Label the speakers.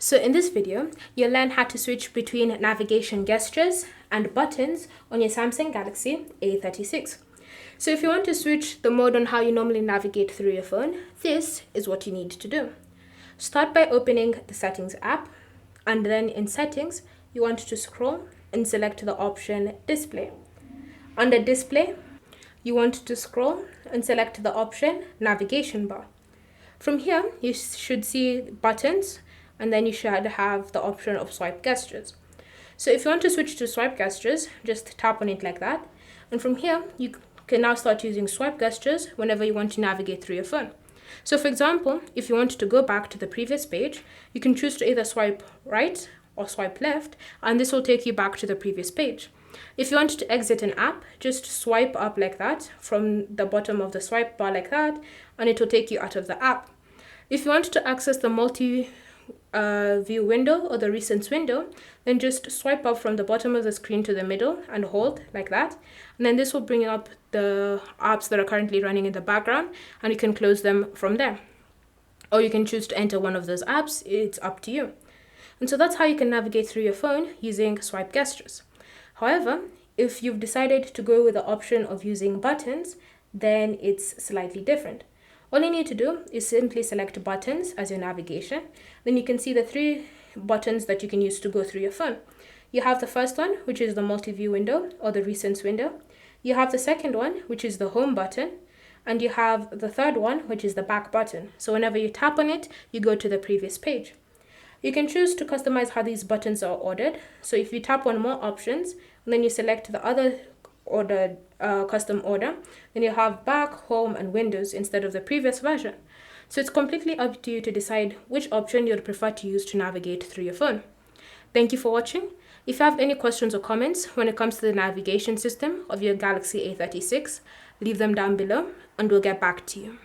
Speaker 1: So in this video, you'll learn how to switch between navigation gestures and buttons on your Samsung Galaxy A36. So if you want to switch the mode on how you normally navigate through your phone, this is what you need to do. Start by opening the Settings app, and then in Settings, you want to scroll and select the option Display. Under Display, you want to scroll and select the option Navigation Bar. From here, you should see buttons, and then you should have the option of swipe gestures. So if you want to switch to swipe gestures, just tap on it like that. And from here, you can now start using swipe gestures whenever you want to navigate through your phone. So for example, if you want to go back to the previous page, you can choose to either swipe right or swipe left, and this will take you back to the previous page. If you want to exit an app, just swipe up like that from the bottom of the swipe bar like that, and it will take you out of the app. If you want to access the multi-view window or the recents window, then just swipe up from the bottom of the screen to the middle and hold like that. And then this will bring up the apps that are currently running in the background, and you can close them from there. Or you can choose to enter one of those apps, it's up to you. And so that's how you can navigate through your phone using swipe gestures. However, if you've decided to go with the option of using buttons, then it's slightly different. All you need to do is simply select buttons as your navigation. Then you can see the three buttons that you can use to go through your phone. You have the first one, which is the multi-view window or the recents window. You have the second one, which is the home button. And you have the third one, which is the back button. So whenever you tap on it, you go to the previous page. You can choose to customize how these buttons are ordered. So if you tap on more options, and then you select the other ordered custom order, then you have back, home, and windows instead of the previous version. So it's completely up to you to decide which option you'd prefer to use to navigate through your phone. Thank you for watching. If you have any questions or comments when it comes to the navigation system of your Galaxy A36, leave them down below and we'll get back to you.